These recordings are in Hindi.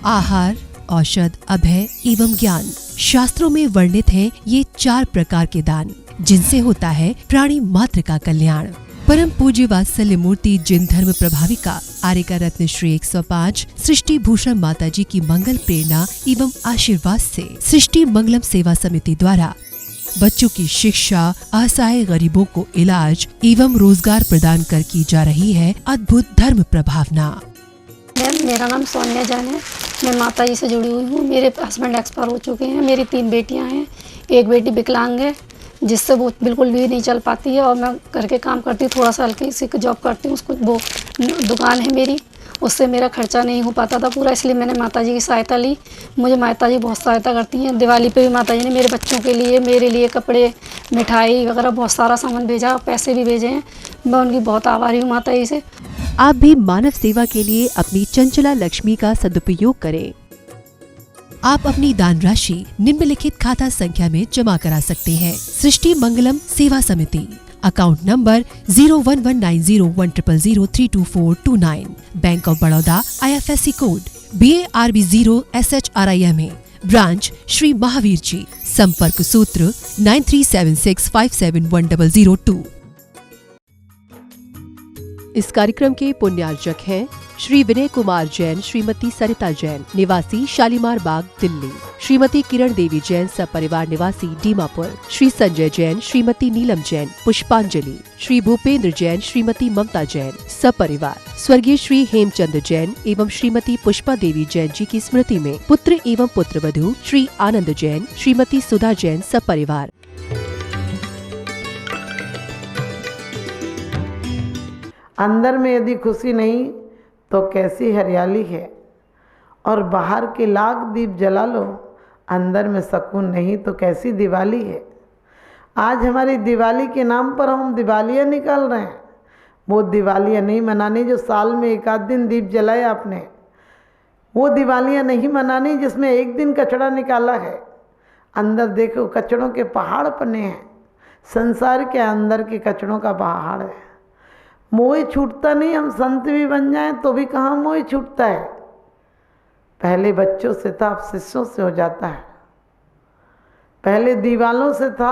आहार, औषध, अभय एवं ज्ञान। शास्त्रों में वर्णित हैं ये 4 प्रकार के दान, जिनसे होता है प्राणी मात्र का कल्याण। परम पूज्य वात्सल्य मूर्ति जिन धर्म प्रभाविका आर्यका रत्न श्री 105 सृष्टि भूषण माता जी की मंगल प्रेरणा एवं आशीर्वाद से सृष्टि मंगलम सेवा समिति द्वारा बच्चों की शिक्षा, असहाय गरीबों को इलाज एवं रोजगार प्रदान कर की जा रही है अद्भुत धर्म प्रभावना। मेरा नाम सोनिया जान है। मैं माता जी से जुड़ी हुई हूँ। मेरे हस्बैंड एक्सपायर हो चुके हैं। मेरी 3 बेटियाँ हैं। एक बेटी विकलांग है, जिससे वो बिल्कुल भी नहीं चल पाती है, और मैं घर के काम करती हूँ, थोड़ा सा हल्की सी जॉब करती हूँ। उसको वो दुकान है मेरी, उससे मेरा खर्चा नहीं हो पाता था पूरा, इसलिए मैंने माता जी की सहायता ली। मुझे माता जी बहुत सहायता करती हैं। दिवाली पे भी माता जी ने मेरे बच्चों के लिए, मेरे लिए कपड़े, मिठाई वगैरह बहुत सारा सामान भेजा, पैसे भी भेजे हैं। मैं उनकी बहुत आभारी हूँ माता जी से। आप भी मानव सेवा के लिए अपनी चंचला लक्ष्मी का सदुपयोग करें। आप अपनी दान राशि निम्नलिखित खाता संख्या में जमा करा सकते हैं। सृष्टि Mangalam Seva Samiti, account number 01190100032429, bank of Baroda, IFSC code BARB0SHRIMA, branch Shri Mahavir ji, संपर्क सूत्र 9376571002। इस कार्यक्रम के पुण्यार्जक हैं श्री विनय कुमार जैन, श्रीमती सरिता जैन, निवासी शालीमार बाग, दिल्ली, श्रीमती किरण देवी जैन, सपरिवार निवासी दीमापुर, श्री संजय जैन, श्रीमती नीलम जैन, पुष्पांजलि, श्री भूपेंद्र जैन, श्रीमती ममता जैन, सपरिवार, स्वर्गीय श्री हेमचंद जैन एवं श्रीमती पुष्पा देवी जैन जी की स्मृति में पुत्र एवं पुत्रवधू श्री आनंद जैन, श्रीमती सुधा जैन, सपरिवार। अंदर में यदि खुशी नहीं तो कैसी हरियाली है, और बाहर के लाख दीप जला लो, अंदर में सुकून नहीं तो कैसी दिवाली है। आज हमारी दिवाली के नाम पर हम दिवालियाँ निकाल रहे हैं। वो दिवालियाँ नहीं मनानी जो साल में 1 आध दिन दीप जलाए आपने। वो दिवालियाँ नहीं मनानी जिसमें एक दिन कचड़ा निकाला है। अंदर देखो कचड़ों के पहाड़ बने हैं। संसार के अंदर के कचड़ों का पहाड़ है। मोह छूटता नहीं। हम संत भी बन जाएं तो भी कहाँ मोह छूटता है। पहले बच्चों से था, अब शिष्यों से हो जाता है। पहले दीवालों से था,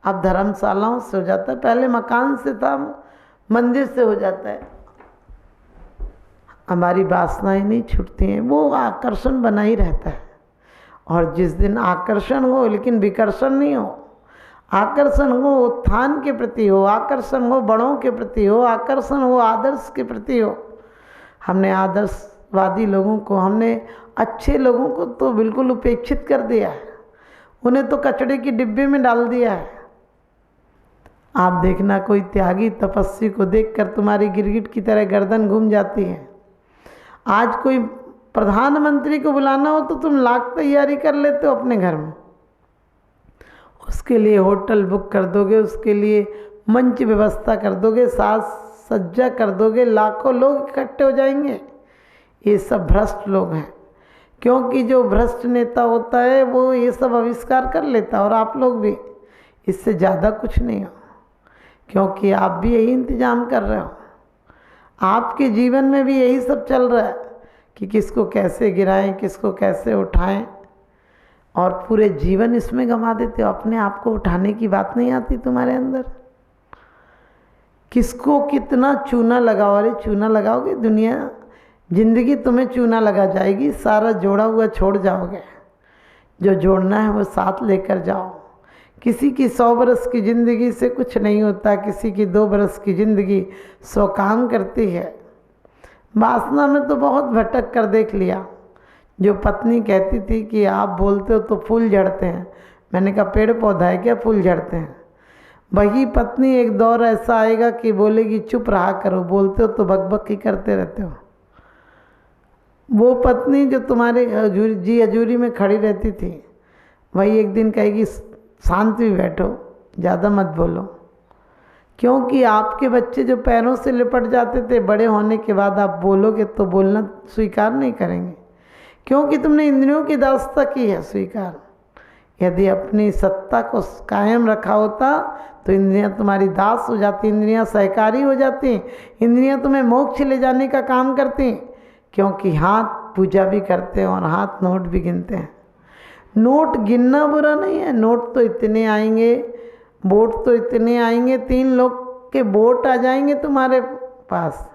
अब धर्मशालाओं से हो जाता है। पहले मकान से था, मंदिर से हो जाता है। हमारी वासनाएं नहीं छूटती हैं, वो आकर्षण बना ही रहता है। और जिस दिन आकर्षण हो लेकिन विकर्षण नहीं हो, आकर्षण हो उत्थान के प्रति हो, आकर्षण हो बड़ों के प्रति हो, आकर्षण हो आदर्श के प्रति हो। हमने आदर्शवादी लोगों को, हमने अच्छे लोगों को तो बिल्कुल उपेक्षित कर दिया है। उन्हें तो कचड़े की डिब्बे में डाल दिया है। आप देखना कोई त्यागी तपस्वी को देखकर तुम्हारी गिरगिट की तरह गर्दन घूम जाती है। आज कोई प्रधानमंत्री को बुलाना हो तो तुम लाख तैयारी कर लेते हो अपने घर में। उसके लिए होटल बुक कर दोगे, उसके लिए मंच व्यवस्था कर दोगे, साज सज्जा कर दोगे, लाखों लोग इकट्ठे हो जाएंगे। ये सब भ्रष्ट लोग हैं, क्योंकि जो भ्रष्ट नेता होता है वो ये सब आविष्कार कर लेता है। और आप लोग भी इससे ज़्यादा कुछ नहीं हो, क्योंकि आप भी यही इंतजाम कर रहे हो। आपके जीवन में भी यही सब चल रहा है कि किसको कैसे गिराएं, किसको कैसे उठाएं, और पूरे जीवन इसमें गंवा देते हो। अपने आप को उठाने की बात नहीं आती तुम्हारे अंदर। किसको कितना चूना लगाओ। अरे चूना लगाओगे, दुनिया जिंदगी तुम्हें चूना लगा जाएगी। सारा जोड़ा हुआ छोड़ जाओगे। जो जोड़ना है वो साथ लेकर जाओ। किसी की 100 बरस की ज़िंदगी से कुछ नहीं होता। किसी की 2 बरस की ज़िंदगी 100 काम करती है। वासना में तो बहुत भटक कर देख लिया। जो पत्नी कहती थी कि आप बोलते हो तो फूल झड़ते हैं, मैंने कहा पेड़ पौधा है क्या फूल झड़ते हैं। वही पत्नी एक दौर ऐसा आएगा कि बोलेगी चुप रहा करो, बोलते हो तो बकबक ही करते रहते हो। वो पत्नी जो तुम्हारे जी हजूरी में खड़ी रहती थी, वही एक दिन कहेगी शांत भी बैठो, ज़्यादा मत बोलो। क्योंकि आपके बच्चे जो पैरों से लिपट जाते थे, बड़े होने के बाद आप बोलोगे तो बोलना स्वीकार नहीं करेंगे, क्योंकि तुमने इंद्रियों की दास्ता की है स्वीकार। यदि अपनी सत्ता को कायम रखा होता तो इंद्रियां तुम्हारी दास हो जाती, इंद्रियां सहकारी हो जाती, इंद्रियां तुम्हें मोक्ष ले जाने का काम करती। क्योंकि हाथ पूजा भी करते हैं और हाथ नोट भी गिनते हैं। नोट गिनना बुरा नहीं है, नोट तो इतने आएंगे, वोट तो इतने आएंगे, 3 लोग के वोट आ जाएंगे तुम्हारे पास,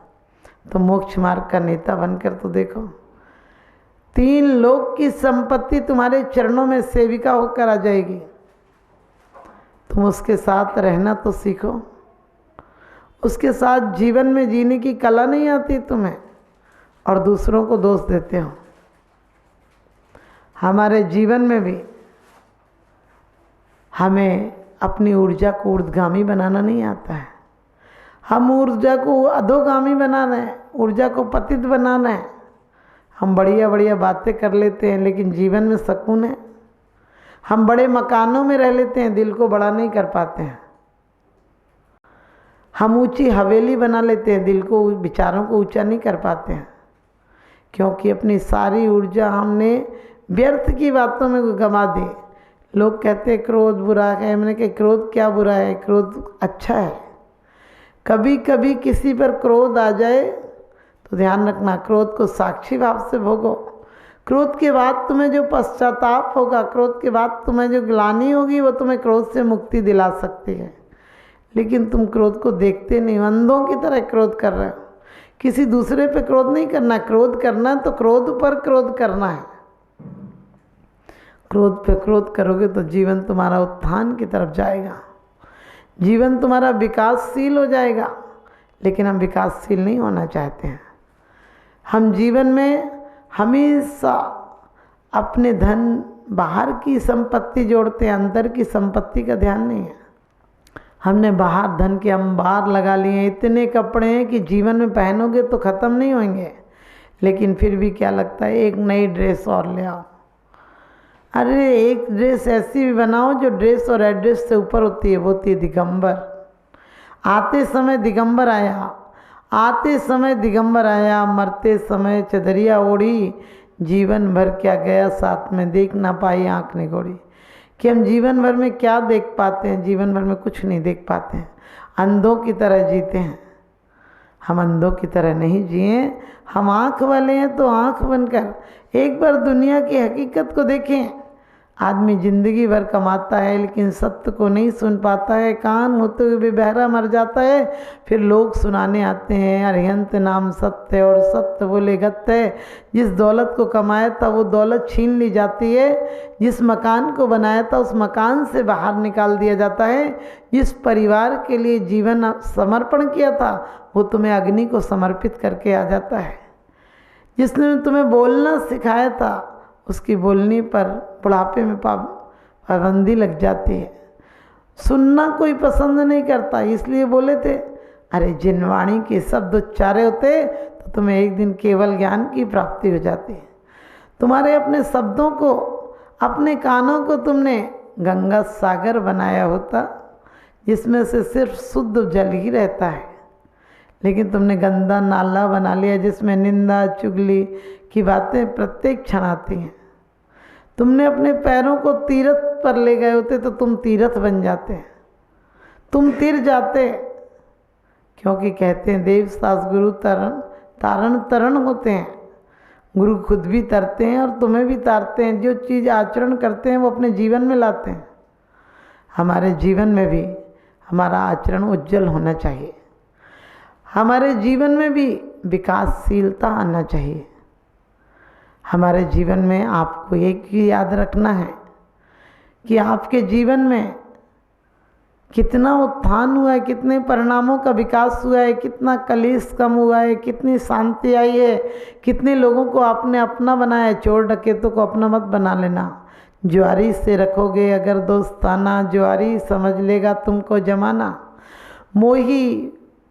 तो मोक्ष मार्ग का नेता बनकर तो देखो। 3 लोग की संपत्ति तुम्हारे चरणों में सेविका होकर आ जाएगी। तुम उसके साथ रहना तो सीखो, उसके साथ जीवन में जीने की कला नहीं आती तुम्हें और दूसरों को दोष देते हो। हमारे जीवन में भी हमें अपनी ऊर्जा को ऊर्ध्वगामी बनाना नहीं आता है। हम ऊर्जा को अधोगामी बनाना है, ऊर्जा को पतित बनाना है। हम बढ़िया बढ़िया बातें कर लेते हैं लेकिन जीवन में सुकून है। हम बड़े मकानों में रह लेते हैं, दिल को बड़ा नहीं कर पाते हैं। हम ऊंची हवेली बना लेते हैं, दिल को, विचारों को ऊंचा नहीं कर पाते हैं, क्योंकि अपनी सारी ऊर्जा हमने व्यर्थ की बातों में गंवा दी। लोग कहते हैं क्रोध बुरा है, मैंने कहा क्रोध क्या बुरा है, क्रोध अच्छा है। कभी कभी किसी पर क्रोध आ जाए तो ध्यान रखना, क्रोध को साक्षी भाव से भोगो। क्रोध के बाद तुम्हें जो पश्चाताप होगा, क्रोध के बाद तुम्हें जो ग्लानि होगी, वो तुम्हें क्रोध से मुक्ति दिला सकती है। लेकिन तुम क्रोध को देखते नहीं, अंधों की तरह क्रोध कर रहे हो। किसी दूसरे पे क्रोध नहीं करना, क्रोध करना तो क्रोध पर क्रोध करना है। क्रोध पे क्रोध करोगे तो जीवन तुम्हारा उत्थान की तरफ जाएगा, जीवन तुम्हारा विकासशील हो जाएगा। लेकिन हम विकासशील नहीं होना चाहते हैं। हम जीवन में हमेशा अपने धन, बाहर की संपत्ति जोड़ते हैं, अंदर की संपत्ति का ध्यान नहीं है। हमने बाहर धन के अंबार लगा लिए हैं, इतने कपड़े हैं कि जीवन में पहनोगे तो ख़त्म नहीं होंगे, लेकिन फिर भी क्या लगता है एक नई ड्रेस और ले आओ। अरे एक ड्रेस ऐसी भी बनाओ जो ड्रेस और एड्रेस से ऊपर होती है, वो होती है दिगंबर। आते समय दिगंबर आया, आते समय दिगंबर आया, मरते समय चदरिया ओढ़ी, जीवन भर क्या गया साथ में, देख ना पाई आँख निगोड़ी। कि हम जीवन भर में क्या देख पाते हैं, जीवन भर में कुछ नहीं देख पाते हैं, अंधों की तरह जीते हैं। हम अंधों की तरह नहीं जिए, हम आँख वाले हैं तो आँख बनकर एक बार दुनिया की हकीकत को देखें। आदमी जिंदगी भर कमाता है लेकिन सत्य को नहीं सुन पाता है, कान होते हुए भी बहरा मर जाता है। फिर लोग सुनाने आते हैं अरिहंत नाम सत्य और सत्य बोले गत्य। जिस दौलत को कमाया था वो दौलत छीन ली जाती है, जिस मकान को बनाया था उस मकान से बाहर निकाल दिया जाता है, जिस परिवार के लिए जीवन समर्पण किया था वो तुम्हें अग्नि को समर्पित करके आ जाता है। जिसने तुम्हें बोलना सिखाया था उसकी बोलने पर बुढ़ापे में पाबंदी लग जाती है। सुनना कोई पसंद नहीं करता, इसलिए बोले थे अरे जिन वाणी के शब्द उच्चारे होते तो तुम्हें एक दिन केवल ज्ञान की प्राप्ति हो जाती है। तुम्हारे अपने शब्दों को, अपने कानों को तुमने गंगा सागर बनाया होता जिसमें से सिर्फ शुद्ध जल ही रहता है, लेकिन तुमने गंदा नाला बना लिया जिसमें निंदा चुगली की बातें प्रत्येक क्षण आती हैं। तुमने अपने पैरों को तीर्थ पर ले गए होते तो तुम तीर्थ बन जाते, तुम तिर जाते। क्योंकि कहते हैं देव सास गुरु तारण तरण होते हैं। गुरु खुद भी तरते हैं और तुम्हें भी तारते हैं। जो चीज़ आचरण करते हैं वो अपने जीवन में लाते हैं। हमारे जीवन में भी हमारा आचरण उज्जवल होना चाहिए, हमारे जीवन में भी विकासशीलता आना चाहिए। हमारे जीवन में आपको एक ही याद रखना है कि आपके जीवन में कितना उत्थान हुआ है, कितने परिणामों का विकास हुआ है, कितना कलेश कम हुआ है, कितनी शांति आई है, कितने लोगों को आपने अपना बनाया है। चोर डकैतों को अपना मत बना लेना। जुआरी से रखोगे अगर दोस्ताना, जुआरी समझ लेगा तुमको जमाना। मोही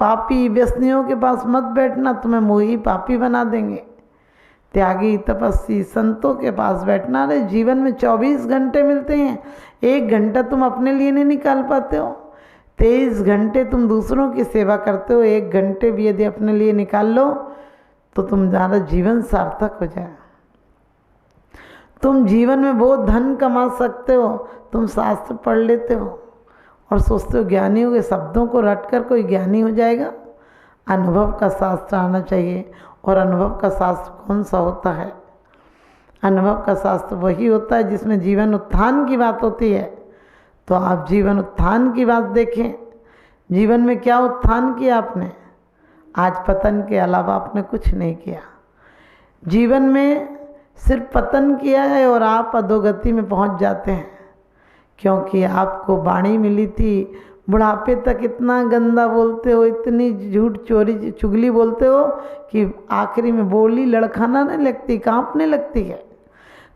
पापी व्यसनियों के पास मत बैठना, तुम्हें मोही पापी बना देंगे। त्यागी तपस्वी संतों के पास बैठना। अरे जीवन में 24 घंटे मिलते हैं, 1 घंटा तुम अपने लिए नहीं निकाल पाते हो। 23 घंटे तुम दूसरों की सेवा करते हो, 1 घंटे भी यदि अपने लिए निकाल लो तो तुम्हारा जीवन सार्थक हो जाए। तुम जीवन में बहुत धन कमा सकते हो। तुम शास्त्र पढ़ लेते हो और सोचते हो ज्ञानी हो गए, शब्दों को रटकर कोई ज्ञानी हो जाएगा। अनुभव का शास्त्र आना चाहिए। और अनुभव का शास्त्र कौन सा होता है? अनुभव का शास्त्र वही होता है जिसमें जीवन उत्थान की बात होती है। तो आप जीवन उत्थान की बात देखें, जीवन में क्या उत्थान किया आपने? आज पतन के अलावा आपने कुछ नहीं किया। जीवन में सिर्फ पतन किया है और आप अधोगति में पहुंच जाते हैं, क्योंकि आपको वाणी मिली थी। बुढ़ापे तक इतना गंदा बोलते हो, इतनी झूठ चोरी चुगली बोलते हो कि आखिरी में बोली लड़खड़ाने लगती, कांपने लगती है।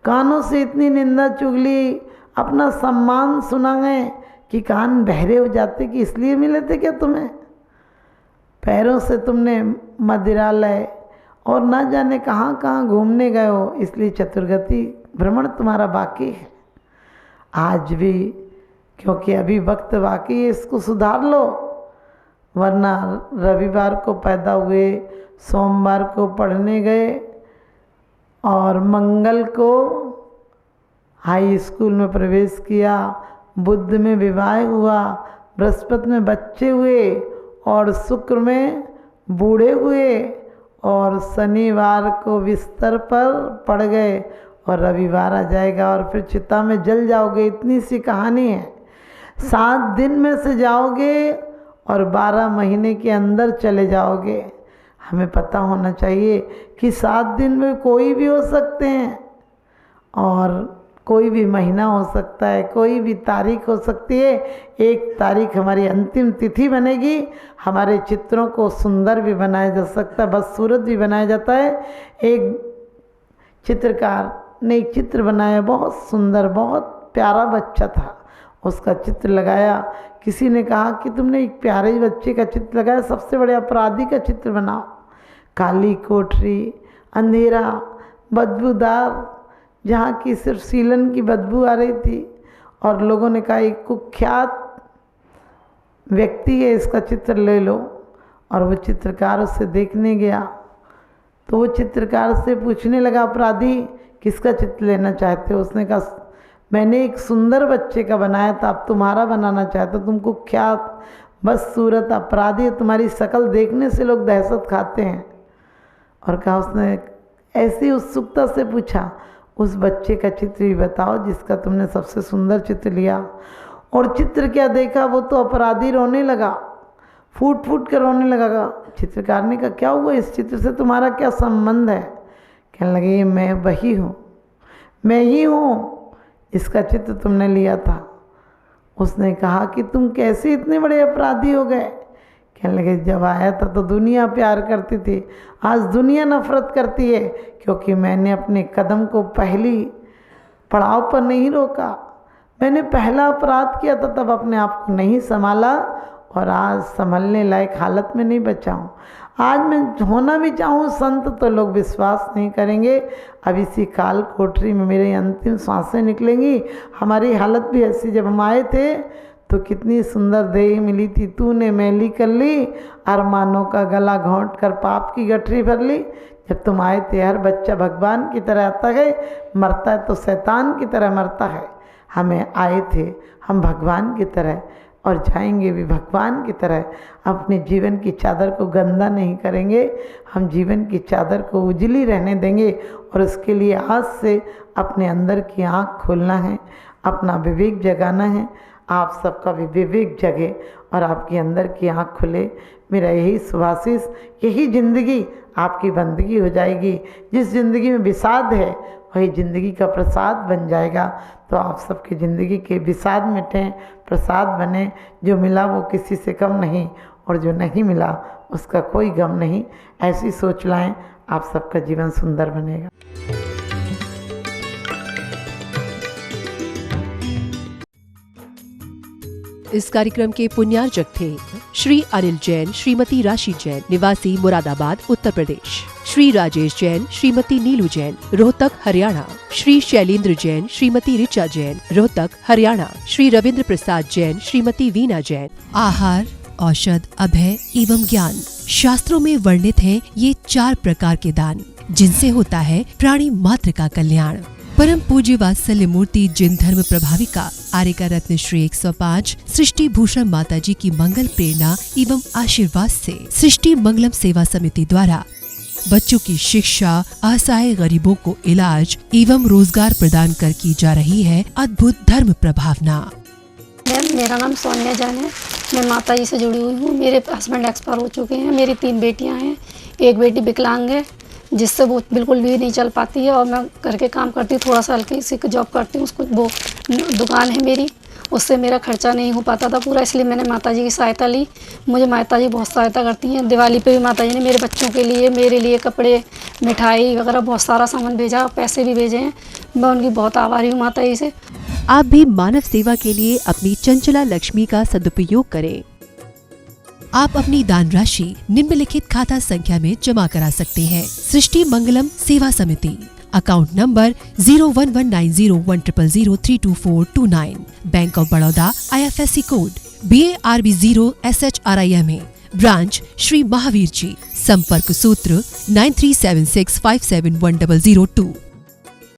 कानों से इतनी निंदा चुगली, अपना सम्मान सुनाए कि कान बहरे हो जाते कि इसलिए मिले थे क्या तुम्हें? पैरों से तुमने मदिरालय और ना जाने कहाँ कहाँ घूमने गए हो, इसलिए चतुर्गति भ्रमण तुम्हारा बाकी है आज भी, क्योंकि अभी वक्त बाकी है, इसको सुधार लो। वरना रविवार को पैदा हुए, सोमवार को पढ़ने गए और मंगल को हाई स्कूल में प्रवेश किया, बुध में विवाह हुआ, बृहस्पति में बच्चे हुए और शुक्र में बूढ़े हुए और शनिवार को बिस्तर पर पड़ गए और रविवार आ जाएगा और फिर चिता में जल जाओगे। इतनी सी कहानी है। 7 दिन में से जाओगे और 12 महीने के अंदर चले जाओगे। हमें पता होना चाहिए कि 7 दिन में कोई भी हो सकते हैं और कोई भी महीना हो सकता है, कोई भी तारीख हो सकती है। 1 तारीख हमारी अंतिम तिथि बनेगी। हमारे चित्रों को सुंदर भी बनाया जा सकता है, बदसूरत भी बनाया जाता है। एक चित्रकार ने एक चित्र बनाया, बहुत सुंदर, बहुत प्यारा बच्चा था, उसका चित्र लगाया। किसी ने कहा कि तुमने एक प्यारे बच्चे का चित्र लगाया, सबसे बड़े अपराधी का चित्र बनाओ। काली कोठरी, अंधेरा, बदबूदार, जहाँ की सिर्फ सीलन की बदबू आ रही थी और लोगों ने कहा एक कुख्यात व्यक्ति है, इसका चित्र ले लो। और वो चित्रकार उससे देखने गया तो वो चित्रकार से पूछने लगा, अपराधी किसका चित्र लेना चाहते हो? उसने कहा मैंने एक सुंदर बच्चे का बनाया था, अब तुम्हारा बनाना चाहते हो। तुम कुख्यात बदसूरत अपराधी, तुम्हारी शक्ल देखने से लोग दहशत खाते हैं। और कहा, उसने ऐसी उत्सुकता से पूछा, उस बच्चे का चित्र भी बताओ जिसका तुमने सबसे सुंदर चित्र लिया। और चित्र क्या देखा, वो तो अपराधी रोने लगा, फूट फूट कर रोने लगा। चित्रकार ने कहा क्या हुआ, इस चित्र से तुम्हारा क्या संबंध है? कहने लगे ये मैं वही हूँ, मैं ही हूँ, इसका चित्र तुमने लिया था। उसने कहा कि तुम कैसे इतने बड़े अपराधी हो गए? कहने लगे जब आया था तो दुनिया प्यार करती थी, आज दुनिया नफरत करती है, क्योंकि मैंने अपने कदम को पहली पड़ाव पर नहीं रोका। मैंने पहला अपराध किया था, तब अपने आप को नहीं संभाला और आज संभलने लायक हालत में नहीं बचा हूँ। आज मैं होना भी चाहूँ संत तो लोग विश्वास नहीं करेंगे। अब इसी काल कोठरी में मेरी अंतिम सांसें निकलेंगी। हमारी हालत भी ऐसी, जब हम आए थे तो कितनी सुंदर देह मिली थी, तूने मैली कर ली, अरमानों का गला घोंट कर पाप की गठरी भर ली। जब तुम आए थे हर बच्चा भगवान की तरह आता है, मरता है तो शैतान की तरह मरता है। हमें आए थे हम भगवान की तरह और जाएंगे भी भगवान की तरह। अपने जीवन की चादर को गंदा नहीं करेंगे, हम जीवन की चादर को उजली रहने देंगे। और उसके लिए आज से अपने अंदर की आँख खोलना है, अपना विवेक जगाना है। आप सबका भी विवेक जगे और आपके अंदर की आँख खुले। मेरा यही सुभाषिष, यही ज़िंदगी आपकी बंदगी हो जाएगी। जिस ज़िंदगी में विषाद है वही ज़िंदगी का प्रसाद बन जाएगा। तो आप सबकी ज़िंदगी के विषाद मिटें, प्रसाद बने। जो मिला वो किसी से कम नहीं और जो नहीं मिला उसका कोई गम नहीं। ऐसी सोच लाएं, आप सबका जीवन सुंदर बनेगा। इस कार्यक्रम के पुण्यार्जक थे श्री अनिल जैन, श्रीमती राशि जैन, निवासी मुरादाबाद, उत्तर प्रदेश। श्री राजेश जैन, श्रीमती नीलू जैन, रोहतक, हरियाणा। श्री शैलेंद्र जैन, श्रीमती ऋचा जैन, रोहतक, हरियाणा। श्री रविंद्र प्रसाद जैन, श्रीमती वीना जैन। आहार, औषध, अभय एवं ज्ञान। शास्त्रों में वर्णित हैं ये 4 प्रकार के दान, जिनसे होता है प्राणी मात्र का कल्याण। परम पूज्य वात्सल्य मूर्ति जिन धर्म प्रभाविका आर्यका रत्न श्री 105 सृष्टि भूषण माता जी की मंगल प्रेरणा एवं आशीर्वाद से सृष्टि मंगलम सेवा समिति द्वारा बच्चों की शिक्षा, असहाय गरीबों को इलाज एवं रोजगार प्रदान कर की जा रही है अद्भुत धर्म प्रभावना। मैम, मेरा नाम सोनिया जान है। मैं माता जी से जुड़ी हुई हूँ। मेरे हस्बैंड एक्सपायर हो चुके हैं। मेरी 3 बेटियाँ हैं। एक बेटी विकलांग है, जिससे वो बिल्कुल भी नहीं चल पाती है, और मैं घर के काम करती हूँ, थोड़ा सा हल्की सी जॉब करती हूँ। उसको वो दुकान है मेरी, उससे मेरा खर्चा नहीं हो पाता था पूरा, इसलिए मैंने माता जी की सहायता ली। मुझे माता जी बहुत सहायता करती हैं। दिवाली पे भी माता जी ने मेरे बच्चों के लिए, मेरे लिए कपड़े, मिठाई वगैरह बहुत सारा सामान भेजा, पैसे भी भेजे हैं। मैं उनकी बहुत आभारी हूँ माता जी से। आप भी मानव सेवा के लिए अपनी चंचला लक्ष्मी का सदुपयोग करें। आप अपनी दान राशि निम्नलिखित खाता संख्या में जमा करा सकते हैं। सृष्टि Mangalam Seva Samiti, account number 01190100032429, bank of Baroda, IFSC code BARB0SHRIMA, branch Shri Mahavir ji, संपर्क सूत्र 9376571002।